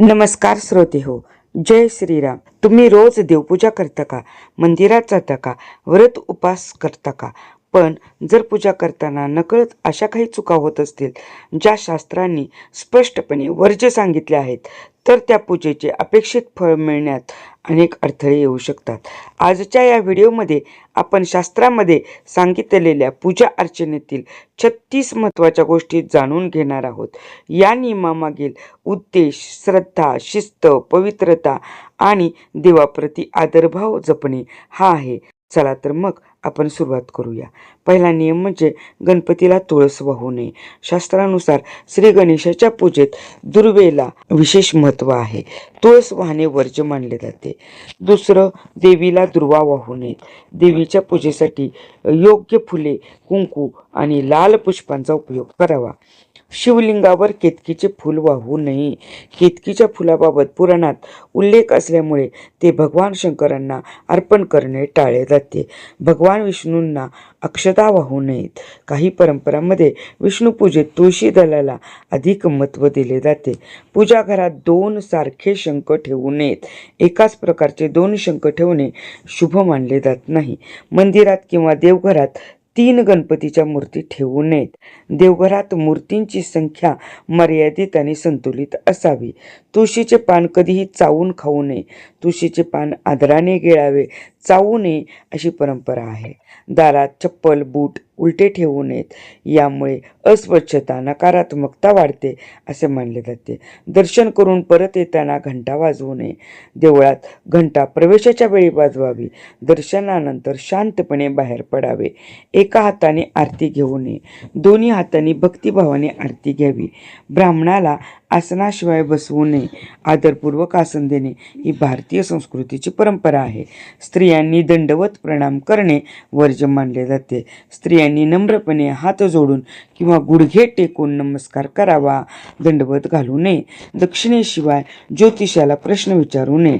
नमस्कार श्रोते हो. जय श्रीराम. तुम्ही रोज देवपूजा करता का? मंदिरात जाता का? व्रत उपास करता का? पण जर पूजा करताना नकळत अशा काही चुका होत असतील ज्या शास्त्रांनी स्पष्टपणे वर्ज्य सांगितले आहेत, तर त्या पूजेचे अपेक्षित फळ मिळण्यात अनेक अडथळे येऊ शकतात. आजच्या या व्हिडिओमध्ये आपण शास्त्रामध्ये सांगितलेल्या पूजा अर्चनेतील 36 महत्त्वाच्या गोष्टी जाणून घेणार आहोत. या नियमामागील उद्देश, श्रद्धा, शिस्त, पवित्रता आणि देवाप्रती आदरभाव जपणे हा आहे. चला तर मग आपण सुरुवात करूया. पहिला नियम म्हणजे गणपतीला तुळस वाहू नये. शास्त्रानुसार श्री गणेशाच्या पूजेत दुर्वेला विशेष महत्त्व आहे. तुळस वाहणे वर्ज्य मानले जाते. दुसरं, देवीला दुर्वा वाहू नये. देवीच्या पूजेसाठी योग्य फुले, कुंकू आणि लाल पुष्पांचा उपयोग करावा. शिवलिंगावर केतकीचे फूल वाहू नये. केतकीच्या फुलाबाबत पुराणात उल्लेख असल्यामुळे ते भगवान शंकरांना अर्पण करणे टाळले जाते. भगवान विष्णूंना अक्षता वाहू नयेत. काही परंपरांमध्ये विष्णू पूजेत तुळशी दलाला अधिक महत्त्व दिले जाते. पूजा घरात 2 सारखे शंख ठेवू नयेत. एकाच प्रकारचे 2 शंख ठेवणे शुभ मानले जात नाही. मंदिरात किंवा देवघरात 3 गणपतीच्या मूर्ती ठेवू नयेत. देवघरात मूर्तींची संख्या मर्यादित आणि संतुलित असावी. तुळशीचे पान कधीही चावून खाऊ नये. तुळशीचे पान आदराने गिळावे, चावू नये अशी परंपरा आहे. दारात चप्पल, बूट उलटे ठेवू नयेत. यामुळे अस्वच्छता, नकारात्मकता वाढते असे मानले जाते. दर्शन करून परत येताना घंटा वाजवू नये. देवळात घंटा प्रवेशाच्या वेळी वाजवावी. दर्शनानंतर शांतपणे बाहेर पडावे. एका हाताने आरती घेऊ नये. दोन्ही हातांनी भक्तिभावाने आरती घ्यावी. ब्राह्मणाला आसनाशिवाय बसवू नये. आदरपूर्वक आसन देणे ही भारतीय संस्कृतीची परंपरा आहे. स्त्रियांनी दंडवत प्रणाम करणे वर्ज्य मानले जाते. स्त्रियांनी नम्रपणे हात जोडून किंवा गुडघे टेकून नमस्कार करावा. दंडवत घालू नये. दक्षिणेशिवाय ज्योतिषाला प्रश्न विचारू नये.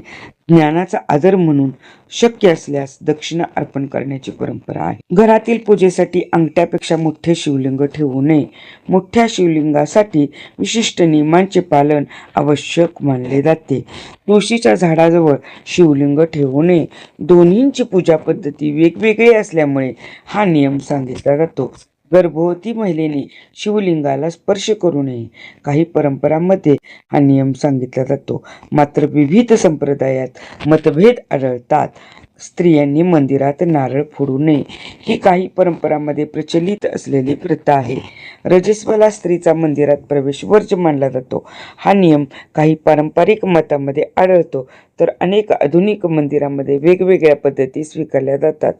ज्ञानाचा आदर म्हणून शक्य असल्यास दक्षिणा अर्पण करण्याची परंपरा आहे. घरातील पूजेसाठी अंगठ्यापेक्षा मोठे शिवलिंग ठेवू नये. मोठ्या शिवलिंगासाठी विशिष्ट नियमांचे पालन आवश्यक मानले जाते. तुळशीच्या झाडाजवळ शिवलिंग ठेवू नये. दोन्हींची पूजा पद्धती वेगवेगळी असल्यामुळे हा नियम सांगितला जातो. गर्भवती महिलेने शिवलिंगाला स्पर्श करू नये. काही परंपरांमध्ये हा नियम सांगितला जातो. मात्र विविध संप्रदायात मतभेद आढळतात. स्त्रियांनी मंदिरात नारळ फोडू नये ही काही परंपरांमध्ये प्रचलित असलेली प्रथा आहे. रजस्वला स्त्रीचा मंदिरात प्रवेश वर्ज्य मानला जातो. हा नियम काही पारंपरिक मतांमध्ये आढळतो, तर अनेक आधुनिक मंदिरांमध्ये वेगवेगळ्या पद्धती स्वीकारल्या जातात.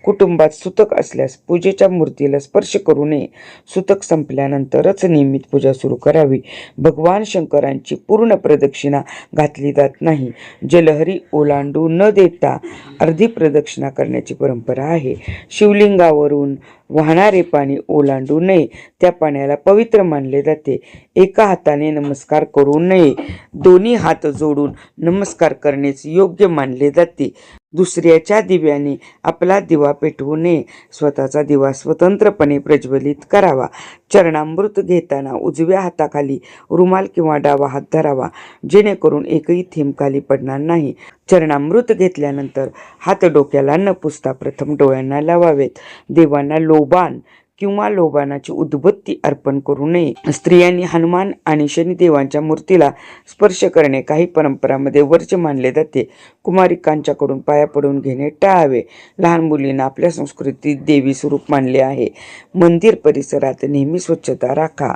कुटुंबात सुतक असल्यास पूजेच्या मूर्तीला स्पर्श करू नये. सुतक संपल्यानंतरच नियमित पूजा सुरू करावी. भगवान शंकरांची पूर्ण प्रदक्षिणा घातली जात नाही. जलहरी ओलांडू न देता अर्धी प्रदक्षिणा करण्याची परंपरा आहे. शिवलिंगावरून वाहणारे पाणी ओलांडू नये. त्या पाण्याला पवित्र मानले जाते. एका हाताने नमस्कार करू नये. दोन्ही हात जोडून नमस्कार करण्यास योग्य मानले जाते. दुसऱ्याच्या दिव्याने आपला दिवा पेटवू नये. स्वतःचा दिवा स्वतंत्रपणे प्रज्वलित करावा. चरणामृत घेताना उजव्या हाताखाली रुमाल किंवा डावा हात धरावा, जेणेकरून एकही थेंब खाली पडणार नाही. चरणामृत घेतल्यानंतर हात डोक्याला न पुसता प्रथम डोळ्यांना लावावेत. देवांना लोबान किंवा लोबानाची उदबत्ती अर्पण करू नये. स्त्रियांनी हनुमान आणि शनिदेवांच्या मूर्तीला स्पर्श करणे काही परंपरांमध्ये वर्ज्य मानले जाते. कुमारिकांच्याकडून पाया पडून घेणे टाळावे. लहान मुलींना आपल्या संस्कृतीत देवी स्वरूप मानले आहे. मंदिर परिसरात नेहमी स्वच्छता राखा.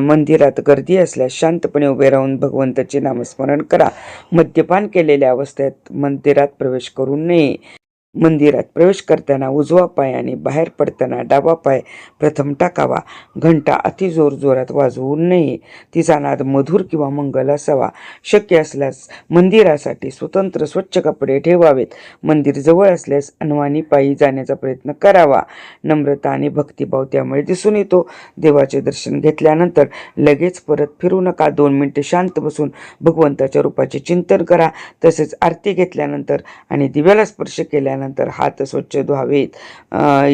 मंदिरात गर्दी असल्यास शांतपणे उभे राहून भगवंताचे नामस्मरण करा. मद्यपान केलेल्या अवस्थेत मंदिरात प्रवेश करू नये. मंदिरात प्रवेश करताना उजवा पाय आणि बाहेर पडताना डावा पाय प्रथम टाकावा. घंटा अति जोरात वाजवू नये. तिचा नाद मधुर किंवा मंगल असावा. शक्य असल्यास मंदिरासाठी स्वतंत्र स्वच्छ कपडे ठेवावेत. मंदिर जवळ असल्यास अनवाणी पायी जाण्याचा प्रयत्न करावा. नम्रता आणि भक्तिभाव त्यामुळे दिसून येतो. देवाचे दर्शन घेतल्यानंतर लगेच परत फिरू नका. 2 मिनिटे शांत बसून भगवंताच्या रूपाचे चिंतन करा. तसेच आरती घेतल्यानंतर आणि दिव्याला स्पर्श केल्यानंतर केल्यानंतर हात स्वच्छ धुवावेत.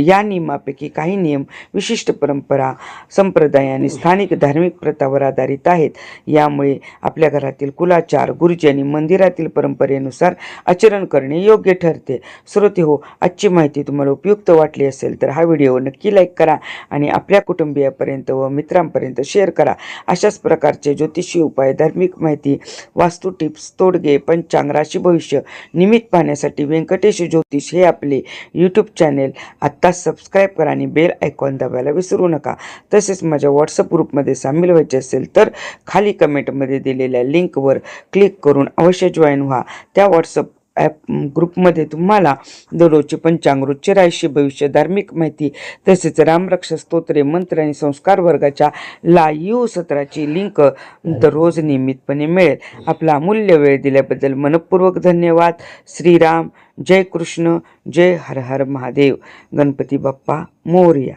या नियमापैकी काही नियम विशिष्ट परंपरा, संप्रदाय आणि स्थानिक धार्मिक प्रथावर आधारित आहेत. यामुळे आपल्या घरातील कुलाचार, गुरुजी आणि मंदिरातील परंपरेनुसार आचरण करणे योग्य ठरते. श्रोते हो, आजची माहिती तुम्हाला उपयुक्त वाटली असेल तर हा व्हिडिओ नक्की लाईक करा आणि आपल्या कुटुंबियापर्यंत व मित्रांपर्यंत शेअर करा. अशाच प्रकारचे ज्योतिषी उपाय, धार्मिक माहिती, वास्तू टिप्स, तोडगे, पंचांग, राशी भविष्य निमित्त पाहण्यासाठी व्यंकटेश ज्योतिष हे आपले यूट्यूब चॅनेल आत्ताच सबस्क्राईब करा आणि बेल आयकॉन दाबायला विसरू नका. तसेच माझ्या व्हॉट्सअप ग्रुपमध्ये सामील व्हायचे असेल तर खाली कमेंटमध्ये दिलेल्या लिंकवर क्लिक करून अवश्य जॉईन व्हा. त्या व्हॉट्सअप ग्रुपमध्ये तुम्हाला दररोजचे पंचांग, रोजचे राशी भविष्य, धार्मिक माहिती तसेच रामरक्षा स्तोत्रे, मंत्र आणि संस्कार वर्गाच्या लाईव्ह सत्राची लिंक दररोज नियमितपणे मिळेल. आपला अमूल्य वेळ दिल्याबद्दल मनपूर्वक धन्यवाद. श्रीराम, जय कृष्ण, जय हर हर महादेव. गणपती बाप्पा मोरया.